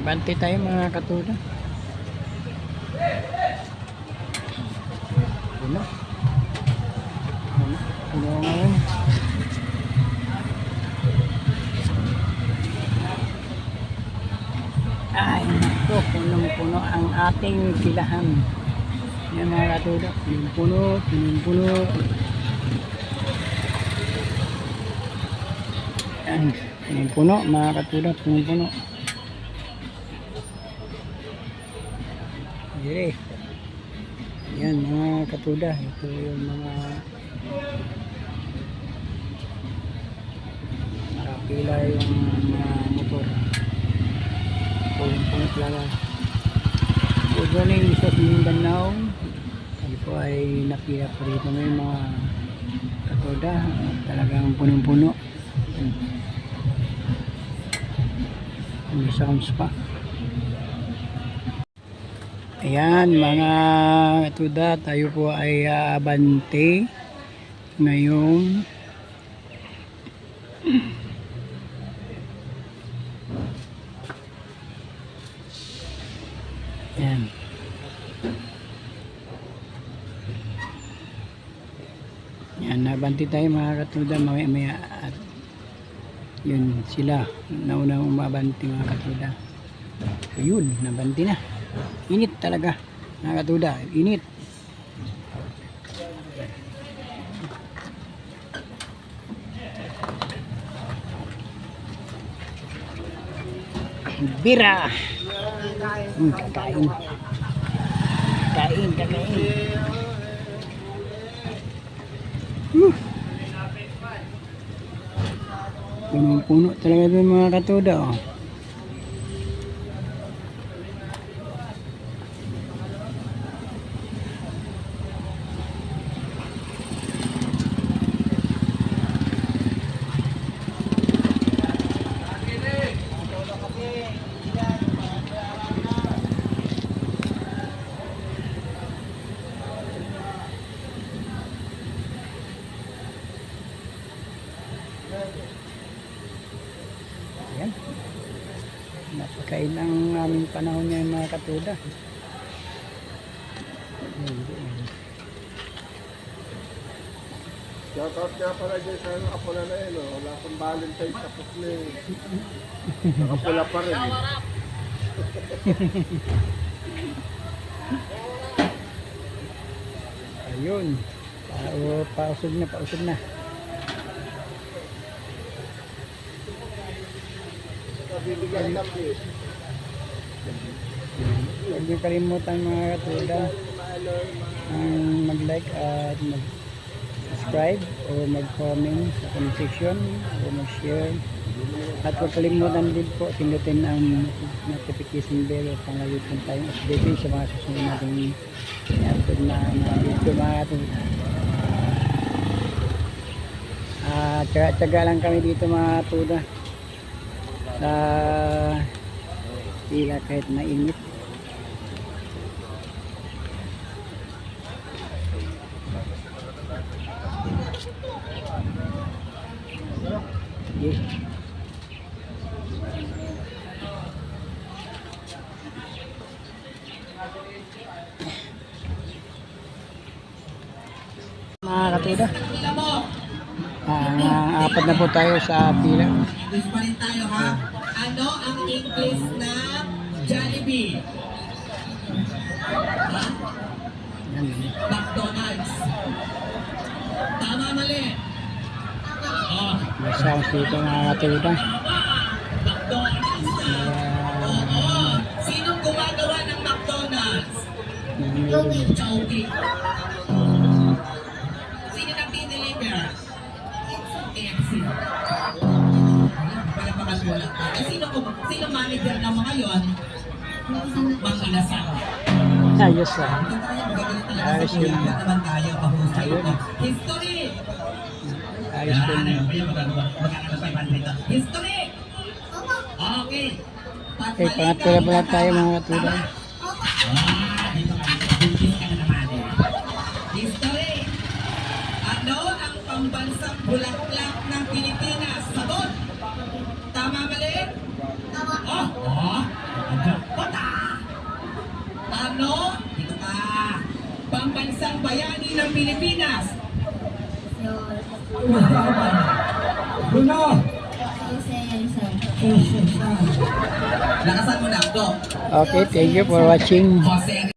Bante tayo mga katuda. Puno. Puno ngayon. Ay, naku, punong-puno ang ating pilahan. Yan mga katuda. Punong-puno, punong-puno. Yan, punong-puno mga katuda, punong-puno. Dire. Yan mga katuda, ito yung mga nakapila yung mga motor. Punong-puno talaga. Good morning sa Mindanao. Kami po ay napila po rito may mga katuda. Talagang punong-puno. May sounds pa. Ayan mga katuda, tayo po ay abante ngayon. Ayan. Ayan, abante tayo mga katuda maya at yun sila nauna umabante mga katuda. So yun, nabante na. Init talaga mga katuda, init. Bira. Kakain. Kain. Punong-puno talaga doon mga katuda. Oh. Ayan. Napakain ang aming panahon ngayon mga katuda. Shoutout nga pala dyan sa kapula na yun. Wala kang Valentine tapos na yun. Nakapula pa rin. Ayun. Pausog na. Huwag niyo kalimutan mga katuda mag-like at mag-subscribe o mag-comment sa comment section o mag-share at huwag kalimutan din po pindutin ang notification bell upang lagi po tayong update sa mga susunod nating i-upload na video mga katuda. Tsaga lang kami dito mga katuda sa pila kahit mainit. Mga katuda, apat na po tayo sa pila. English pa rin tayo ha. Ano ang English na Jollibee? Ha? McDonald's. Tama, mali. Oh. May sounds dito mga katuda. Sinong gumagawa ng McDonald's? Chowking. Sino nag-deliver? KFC. Sino manager ng mga yon? Mga lasang. Ayos ah. Ayos yun. History. Ayos yun. History. Okay. Okay, pangatlo na pala tayo mga katuda. History. Ano ang pambansang bulaklak ng Pilipinas? Sagot. Tama, mali? Tama. Oh. pambansang bayani ng Pilipinas? Bruno! Lakasan mo na, go. Okay, thank you for watching. Jose